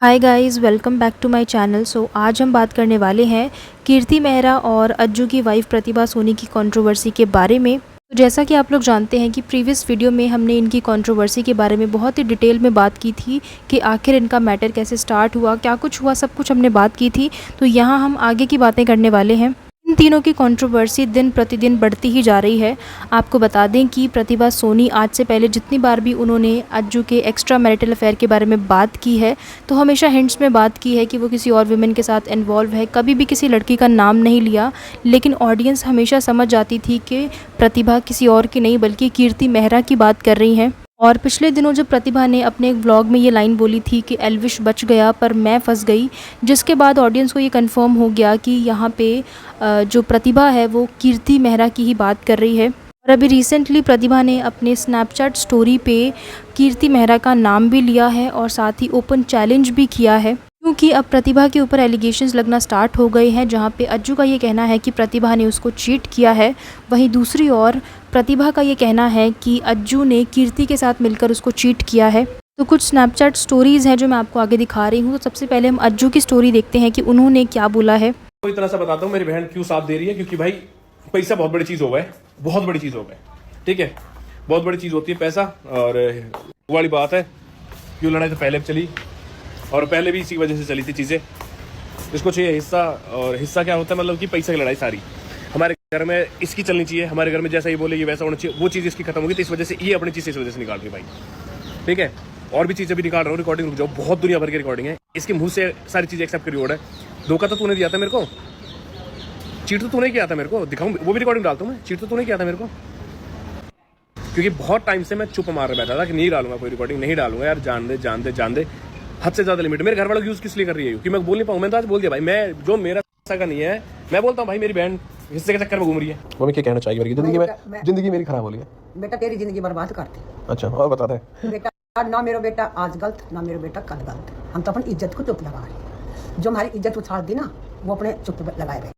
Hi guys, welcome back to my channel. आज हम बात करने वाले हैं कीर्ति मेहरा और अज्जू की वाइफ प्रतिभा सोनी की कंट्रोवर्सी के बारे में। तो जैसा कि आप लोग जानते हैं कि प्रीवियस वीडियो में हमने इनकी कंट्रोवर्सी के बारे में बहुत ही डिटेल में बात की थी कि आखिर इनका मैटर कैसे स्टार्ट हुआ, क्या कुछ हुआ, सब कुछ हमने बात की थी। तो यहाँ हम आगे की बातें करने वाले हैं। इन तीनों की कंट्रोवर्सी दिन प्रतिदिन बढ़ती ही जा रही है। आपको बता दें कि प्रतिभा सोनी आज से पहले जितनी बार भी उन्होंने अज्जू के एक्स्ट्रा मैरिटल अफेयर के बारे में बात की है तो हमेशा हिंट्स में बात की है कि वो किसी और वुमेन के साथ इन्वॉल्व है, कभी भी किसी लड़की का नाम नहीं लिया। लेकिन ऑडियंस हमेशा समझ जाती थी कि प्रतिभा किसी और की नहीं बल्कि कीर्ति मेहरा की बात कर रही हैं। और पिछले दिनों जब प्रतिभा ने अपने एक व्लॉग में ये लाइन बोली थी कि एल्विश बच गया पर मैं फंस गई, जिसके बाद ऑडियंस को ये कंफर्म हो गया कि यहाँ पे जो प्रतिभा है वो कीर्ति मेहरा की ही बात कर रही है। और अभी रिसेंटली प्रतिभा ने अपने स्नैपचैट स्टोरी पे कीर्ति मेहरा का नाम भी लिया है और साथ ही ओपन चैलेंज भी किया है, क्योंकि अब प्रतिभा के ऊपर एलिगेशंस लगना स्टार्ट हो गए हैं, जहां पे अज्जू का ये कहना है कि प्रतिभा ने उसको चीट किया है। वहीं दूसरी ओर प्रतिभा का ये कहना है कि अज्जू ने कीर्ति के साथ मिलकर उसको चीट किया है। तो कुछ स्नैपचैट स्टोरीज़ हैं जो मैं आपको आगे दिखा रही हूँ। तो सबसे पहले हम अज्जू की स्टोरी देखते हैं कि उन्होंने क्या बोला है। तो इतना सा बताता हूँ मेरी बहन क्यों साथ दे रही है, क्योंकि भाई पैसा बहुत बड़ी चीज हो गया है, बहुत बड़ी चीज हो गया है। ठीक है, बहुत बड़ी चीज होती है पैसा। और वो वाली बात है, क्यों लड़ाई तो पहले भी चली और पहले भी इसी वजह से चली थी चीजें। इसको चाहिए हिस्सा, और हिस्सा क्या होता है मतलब कि पैसा की लड़ाई सारी हमारे घर में इसकी चलनी चाहिए। हमारे घर में जैसा ये बोले ये वैसा होना चाहिए, वो चीज़ इसकी खत्म होगी। तो इस वजह से ये अपनी चीज़ इस वजह से निकाल रही है भाई। ठीक है, और भी चीज़ें भी निकाल रहा हूँ, रिकॉर्डिंग जो बहुत दुनिया भर की रिकॉर्डिंग है, इसके मुंह से सारी चीज़ें एक्सेप्ट करी। है धोखा तो तूने दिया था मेरे को, चीट तो तूने किया था मेरे को, दिखाऊं वो भी रिकॉर्डिंग डालता हूँ मैं। चीट तो तूने किया था मेरे को, क्योंकि बहुत टाइम से मैं चुप मार बैठा था कि नहीं डालूंगा कोई रिकॉर्डिंग, नहीं डालूंगा यार, जान दे जान दे जान दे। हद से ज्यादा लिमिट मेरे घर वालों यूज किस लिए कर रही है, क्योंकि मैं बोल नहीं पाऊँ। मैंने तो आज बोल दिया भाई, मैं जो मेरा का नहीं है मैं बोलता हूँ भाई, मेरी बहन हिस्से के चक्कर में घूम रही है। वो मैं क्या कहना चाहिए, जिंदगी मेरी खराब हो रही है। बेटा तेरी जिंदगी बर्बाद करती। अच्छा, और बता दे बेटा, ना मेरा बेटा आज गलत, ना मेरा बेटा कल गलत। हम तो अपनी इज्जत को चुप लगा रहे हैं। जो हमारी इज्जत उछाल दी ना, वो अपने चुप लगाए रहे।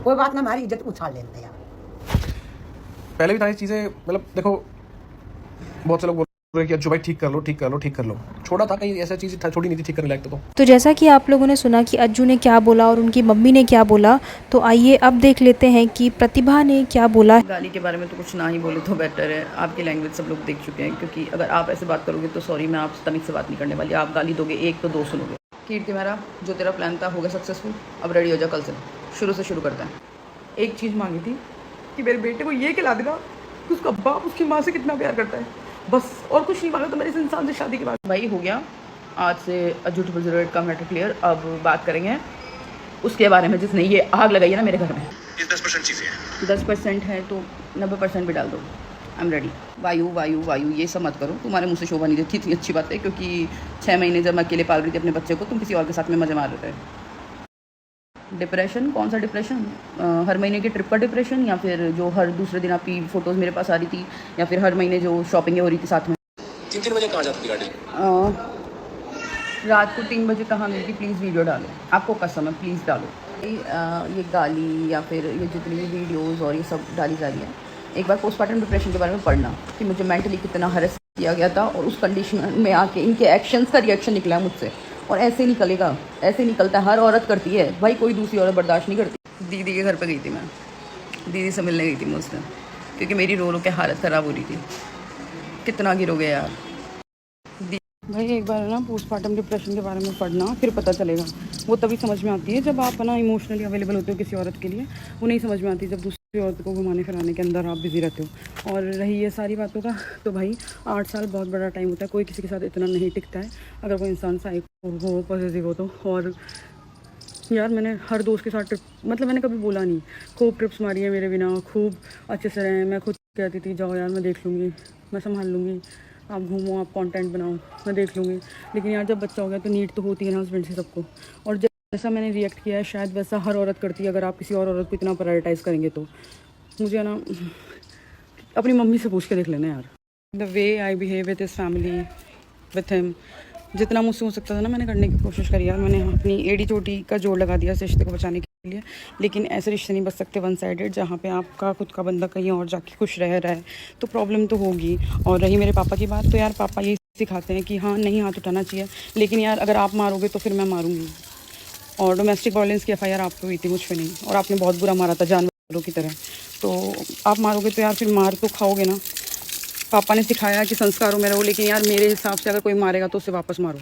कोई बात ना, हमारी इज्जत उछाल लेते यार। पहले भी था ये चीजें, मतलब देखो बहुत से लोग बोल रहे कि जो भाई ठीक कर लो ठीक कर लो ठीक कर लो, छोड़ा था कहीं ऐसा चीज छोड़ी नहीं थी ठीक करने लायक। तो जैसा कि आप लोगों ने सुना कि अज्जू ने क्या बोला और उनकी मम्मी ने क्या बोला, तो आइए अब देख लेते हैं कि प्रतिभा ने क्या बोला। गाली के बारे में तो कुछ ना ही बोले तो बेटर है। आपकी लैंग्वेज सब लोग देख चुके हैं, क्योंकि अगर आप ऐसे बात करोगे तो सॉरी, मैं आपसे तमीज़ से बात नहीं करने वाली। आप गाली दोगे एक तो दो सुनोगे। कीर्ति मेहरा, जो तेरा प्लान था हो गया सक्सेसफुल, अब रेडी हो जा, कल से शुरू से शुरू करते हैं। एक चीज़ मांगी थी कि मेरे बेटे को ये खिला देना कि उसका बाप उसकी माँ से कितना प्यार करता है, बस, और कुछ नहीं मांगा। तो मेरे इस इंसान से शादी के बाद भाई हो गया। आज से अज्जू 008 का मैटर क्लियर। अब बात करेंगे उसके बारे में जिसने ये आग लगाई है ना मेरे घर में। 10% चीज़ें हैं, 10% है तो 90% भी डाल दो। I am ready. वायु वायु वायु ये सब मत करो, तुम्हारे मुँह से शोभा नहीं देती। इतनी अच्छी बात है, क्योंकि 6 महीने जब मैं अकेले पाल रही थी अपने बच्चे को, तुम किसी और के साथ में मजे मार रहे थे। डिप्रेशन? कौन सा डिप्रेशन? हर महीने की ट्रिप का डिप्रेशन, या फिर जो हर दूसरे दिन आपकी फ़ोटोज़ मेरे पास आ रही थी, या फिर हर महीने जो शॉपिंग हो रही थी साथ में। 3 बजे कहाँ जाती थी गाड़ी? रात को 3 बजे कहाँ गई थी? प्लीज़ वीडियो डालो, आपको कसम है, प्लीज़ डालो। ये गाली या फिर ये जितनी भी वीडियोज़ और ये सब डाली जा रही है, एक बार पोस्टमार्टम डिप्रेशन के बारे में पढ़ना कि मुझे मेंटली कितना हरेस किया गया था, और उस कंडीशन में आके इनके एक्शंस का रिएक्शन निकला है मुझसे। और ऐसे निकलेगा, ऐसे निकलता है, हर औरत करती है भाई, कोई दूसरी औरत बर्दाश्त नहीं करती। दीदी के घर पे गई थी मैं, दीदी से मिलने गई थी मुझसे, क्योंकि मेरी रो रो के हालत ख़राब हो रही थी। कितना गिरोगे यार भाई। एक बार ना पोस्टमार्टम डिप्रेशन के बारे में पढ़ना, फिर पता चलेगा। वो तभी समझ में आती है जब आप ना इमोशनली अवेलेबल होते हो किसी औरत के लिए। वो नहीं समझ में आती जब दूसरी औरत को घुमाने फिराने के अंदर आप बिजी रहते हो। और रही ये सारी बातों का, तो भाई 8 साल बहुत बड़ा टाइम होता है, कोई किसी के साथ इतना नहीं टिकता है अगर वो इंसान साइको हो, पॉजिटिव हो तो। और यार मैंने हर दोस्त के साथ ट्रिप, मतलब मैंने कभी बोला नहीं, खूब ट्रिप्स मारी है मेरे बिना, खूब अच्छे से रहे। मैं खुद कहती थी जाओ यार मैं देख लूँगी, मैं संभाल लूँगी, आप घूमो, आप कंटेंट बनाओ, मैं देख लूँगी। लेकिन यार जब बच्चा हो गया तो नीड तो होती है ना हस्बैंड से सबको। और जैसा मैंने रिएक्ट किया है शायद वैसा हर औरत करती है, अगर आप किसी और औरत को इतना प्रायोरिटाइज़ करेंगे तो। मुझे ना अपनी मम्मी से पूछ के देख लेना यार। The way I behave with his family, with him, जितना मुझसे हो सकता था ना मैंने करने की कोशिश करी यार। मैंने अपनी एड़ी चोटी का जोड़ लगा दिया इस रिश्ते को बचाने के लिए। लेकिन ऐसे रिश्ते नहीं बच सकते वन साइडेड, जहाँ पे आपका खुद का बंदा कहीं और जाके खुश रह रहा है तो प्रॉब्लम तो होगी। और रही मेरे पापा की बात, तो यार पापा ये सिखाते हैं कि हाँ नहीं हाथ उठाना चाहिए, लेकिन यार अगर आप मारोगे तो फिर मैं मारूंगी। और डोमेस्टिक वायलेंस की एफआईआर आप पे हुई थी, मुझ पे नहीं, और आपने बहुत बुरा मारा था जानवरों की तरह, तो आप मारोगे तो यार फिर मार तो खाओगे ना। पापा ने सिखाया कि संस्कारों में रहो, लेकिन यार मेरे हिसाब से अगर कोई मारेगा तो उसे वापस मारो।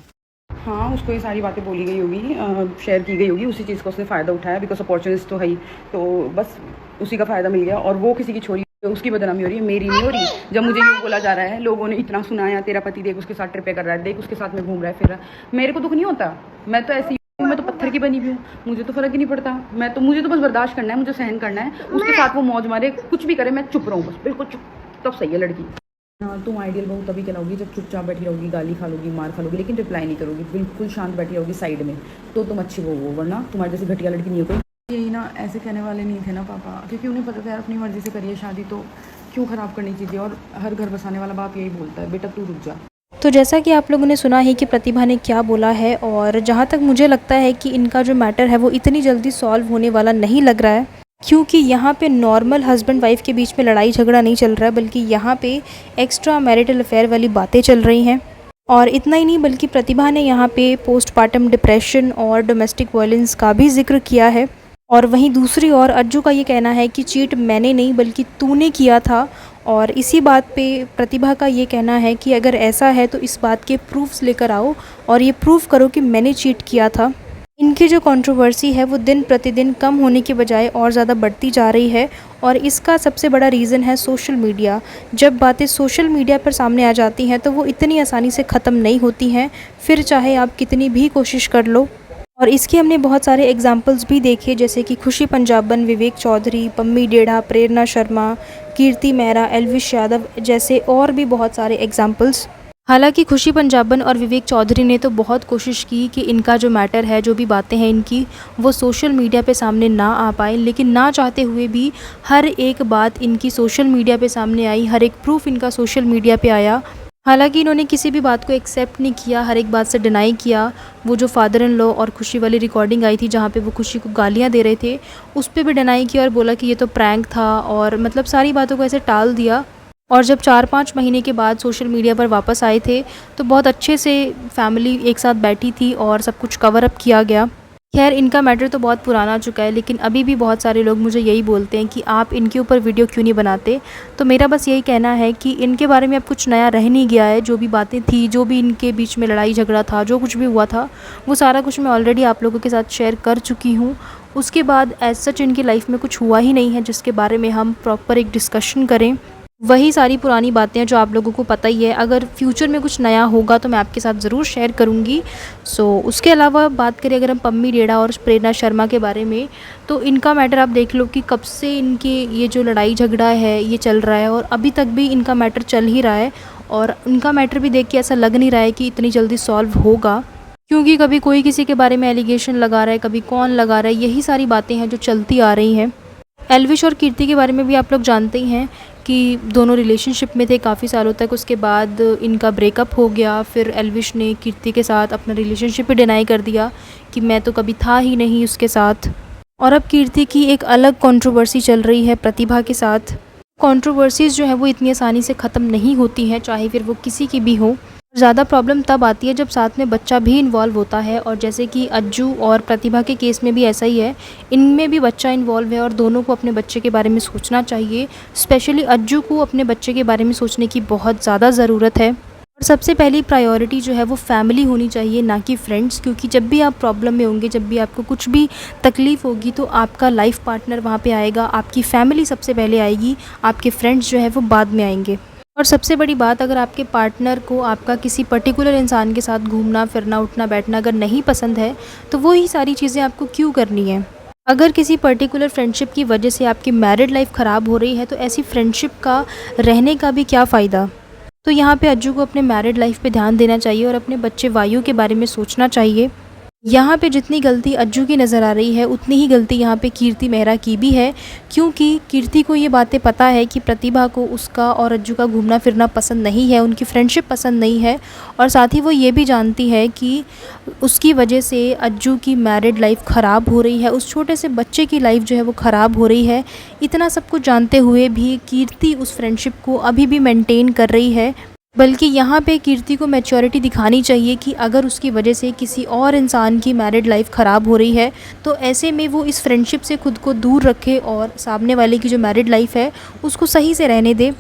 हाँ, उसको ये सारी बातें बोली गई होगी, शेयर की गई होगी, उसी चीज़ का उसने फ़ायदा उठाया, बिकॉज अपॉर्चुनिस्ट तो है ही, तो बस उसी का फ़ायदा मिल गया। और वो किसी की छोरी, उसकी बदनामी हो रही है, मेरी नहीं हो रही। जब मुझे यूँ बोला जा रहा है, लोगों ने इतना सुनाया, तेरा पति देख उसके साथ ट्रिपे कर रहा है, देख उसके साथ में घूम रहा है, फिर रहा है, मेरे को दुख नहीं होता। मैं तो ऐसी हूँ, मैं तो पत्थर की बनी हुई हूँ, मुझे तो फ़र्क ही नहीं पड़ता। मुझे तो बस बर्दाश्त करना है, मुझे सहन करना है। उसके साथ वो मौज मारे, कुछ भी करे, मैं चुप रहूँ बस, बिल्कुल चुप, तब सही है लड़की। हाँ, तुम आइडियल बहू तभी कहलाओगी जब चुपचाप बैठी रहोगी, गाली खा लोगी, मार खा लोगी, लेकिन रिप्लाई नहीं करोगी, बिल्कुल शांत बैठी रहोगी साइड में, तो तुम अच्छी बहू हो। वरना तुम्हारे जैसी घटिया लड़की नहीं हो कोई। यही ना, ऐसे कहने वाले नहीं थे ना पापा, क्योंकि उन्हें पता था यार अपनी मर्जी से करिए शादी, तो क्यों ख़राब करनी चीज़ें। और हर घर बसाने वाला बाप यही बोलता है, बेटा तू रुक जा। तो जैसा कि आप लोगों ने सुना है कि प्रतिभा ने क्या बोला है, और जहाँ तक मुझे लगता है कि इनका जो मैटर है वो इतनी जल्दी सॉल्व होने वाला नहीं लग रहा है, क्योंकि यहाँ पे नॉर्मल हस्बैंड वाइफ के बीच में लड़ाई झगड़ा नहीं चल रहा है, बल्कि यहाँ पे एक्स्ट्रा मैरिटल अफेयर वाली बातें चल रही हैं। और इतना ही नहीं, बल्कि प्रतिभा ने यहाँ पे पोस्टपार्टम डिप्रेशन और डोमेस्टिक वायलेंस का भी जिक्र किया है। और वहीं दूसरी ओर अज्जू का ये कहना है कि चीट मैंने नहीं बल्कि तूने किया था। और इसी बात पे प्रतिभा का ये कहना है कि अगर ऐसा है तो इस बात के प्रूफ्स लेकर आओ और ये प्रूफ करो कि मैंने चीट किया था। इनकी जो कंट्रोवर्सी है वो दिन प्रतिदिन कम होने के बजाय और ज़्यादा बढ़ती जा रही है, और इसका सबसे बड़ा रीज़न है सोशल मीडिया। जब बातें सोशल मीडिया पर सामने आ जाती हैं तो वो इतनी आसानी से ख़त्म नहीं होती हैं, फिर चाहे आप कितनी भी कोशिश कर लो। और इसके हमने बहुत सारे एग्जाम्पल्स भी देखे, जैसे कि खुशी पंजाबन, विवेक चौधरी, पम्मी डेढ़ा, प्रेरणा शर्मा, कीर्ति मेहरा, एल्विश यादव जैसे और भी बहुत सारे एग्जाम्पल्स। हालांकि खुशी पंजाबन और विवेक चौधरी ने तो बहुत कोशिश की कि इनका जो मैटर है, जो भी बातें हैं इनकी, वो सोशल मीडिया पे सामने ना आ पाए, लेकिन ना चाहते हुए भी हर एक बात इनकी सोशल मीडिया पे सामने आई, हर एक प्रूफ इनका सोशल मीडिया पे आया। हालांकि इन्होंने किसी भी बात को एक्सेप्ट नहीं किया, हर एक बात से डिनाई किया। वो जो फादर इन लॉ और खुशी वाली रिकॉर्डिंग आई थी जहाँ पे वो खुशी को गालियाँ दे रहे थे, उस पर भी डिनाई किया और बोला कि ये तो प्रैंक था, और मतलब सारी बातों को ऐसे टाल दिया। और जब 4-5 महीने के बाद सोशल मीडिया पर वापस आए थे तो बहुत अच्छे से फैमिली एक साथ बैठी थी और सब कुछ कवर अप किया गया। खैर, इनका मैटर तो बहुत पुराना आ चुका है, लेकिन अभी भी बहुत सारे लोग मुझे यही बोलते हैं कि आप इनके ऊपर वीडियो क्यों नहीं बनाते। तो मेरा बस यही कहना है कि इनके बारे में अब कुछ नया रह नहीं गया है। जो भी बातें थी, जो भी इनके बीच में लड़ाई झगड़ा था, जो कुछ भी हुआ था, वो सारा कुछ मैं ऑलरेडी आप लोगों के साथ शेयर कर चुकी हूँ। उसके बाद एज सच इनकी लाइफ में कुछ हुआ ही नहीं है जिसके बारे में हम प्रॉपर एक डिस्कशन करें। वही सारी पुरानी बातें हैं जो आप लोगों को पता ही है। अगर फ्यूचर में कुछ नया होगा तो मैं आपके साथ ज़रूर शेयर करूँगी। उसके अलावा बात करें अगर हम पम्मी डेढ़ा और प्रेरणा शर्मा के बारे में, तो इनका मैटर आप देख लो कि कब से इनके ये जो लड़ाई झगड़ा है ये चल रहा है, और अभी तक भी इनका मैटर चल ही रहा है। और उनका मैटर भी देख के ऐसा लग नहीं रहा है कि इतनी जल्दी सॉल्व होगा, क्योंकि कभी कोई किसी के बारे में एलिगेशन लगा रहा है, कभी कौन लगा रहा है, यही सारी बातें हैं जो चलती आ रही हैं। एल्विश और कीर्ति के बारे में भी आप लोग जानते ही हैं कि दोनों रिलेशनशिप में थे काफ़ी सालों तक। उसके बाद इनका ब्रेकअप हो गया, फिर एल्विश ने कीर्ति के साथ अपना रिलेशनशिप ही डिनाई कर दिया कि मैं तो कभी था ही नहीं उसके साथ। और अब कीर्ति की एक अलग कंट्रोवर्सी चल रही है प्रतिभा के साथ। कंट्रोवर्सीज़ जो है वो इतनी आसानी से ख़त्म नहीं होती हैं, चाहे फिर वो किसी की भी हो। ज़्यादा प्रॉब्लम तब आती है जब साथ में बच्चा भी इन्वॉल्व होता है, और जैसे कि अज्जू और प्रतिभा के केस में भी ऐसा ही है। इनमें भी बच्चा इन्वॉल्व है और दोनों को अपने बच्चे के बारे में सोचना चाहिए। स्पेशली अज्जू को अपने बच्चे के बारे में सोचने की बहुत ज़्यादा ज़रूरत है। और सबसे पहली प्रायोरिटी जो है वो फैमिली होनी चाहिए, ना कि फ्रेंड्स, क्योंकि जब भी आप प्रॉब्लम में होंगे, जब भी आपको कुछ भी तकलीफ़ होगी, तो आपका लाइफ पार्टनर वहाँ पे आएगा, आपकी फैमिली सबसे पहले आएगी, आपके फ्रेंड्स जो है वो बाद में आएंगे। और सबसे बड़ी बात, अगर आपके पार्टनर को आपका किसी पर्टिकुलर इंसान के साथ घूमना फिरना उठना बैठना अगर नहीं पसंद है, तो वो ही सारी चीज़ें आपको क्यों करनी है। अगर किसी पर्टिकुलर फ्रेंडशिप की वजह से आपकी मैरिड लाइफ ख़राब हो रही है, तो ऐसी फ्रेंडशिप का रहने का भी क्या फ़ायदा। तो यहाँ पे अज्जू को अपने मैरिड लाइफ पे ध्यान देना चाहिए और अपने बच्चे वायु के बारे में सोचना चाहिए। यहाँ पे जितनी गलती अज्जू की नज़र आ रही है, उतनी ही गलती यहाँ पे कीर्ति मेहरा की भी है, क्योंकि कीर्ति को ये बातें पता है कि प्रतिभा को उसका और अज्जू का घूमना फिरना पसंद नहीं है, उनकी फ्रेंडशिप पसंद नहीं है। और साथ ही वो ये भी जानती है कि उसकी वजह से अज्जू की मैरिड लाइफ ख़राब हो रही है, उस छोटे से बच्चे की लाइफ जो है वो ख़राब हो रही है। इतना सब कुछ जानते हुए भी कीर्ति उस फ्रेंडशिप को अभी भी मेंटेन कर रही है। बल्कि यहाँ पे कीर्ति को मैच्योरिटी दिखानी चाहिए कि अगर उसकी वजह से किसी और इंसान की मैरिड लाइफ ख़राब हो रही है तो ऐसे में वो इस फ्रेंडशिप से खुद को दूर रखे और सामने वाले की जो मैरिड लाइफ है उसको सही से रहने दे।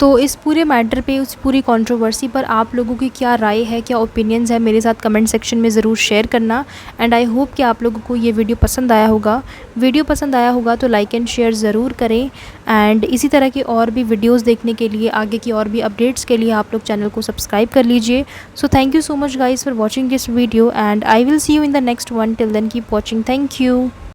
तो इस पूरे मैटर पे, उस पूरी कंट्रोवर्सी पर आप लोगों की क्या राय है, क्या ओपिनियंस है, मेरे साथ कमेंट सेक्शन में ज़रूर शेयर करना। एंड आई होप कि आप लोगों को ये वीडियो पसंद आया होगा। वीडियो पसंद आया होगा तो लाइक एंड शेयर ज़रूर करें। एंड इसी तरह के और भी वीडियोस देखने के लिए, आगे की और भी अपडेट्स के लिए आप लोग चैनल को सब्सक्राइब कर लीजिए। So thank you so much guys for watching this video and I will see you in the next one. Till then keep watching. Thank you.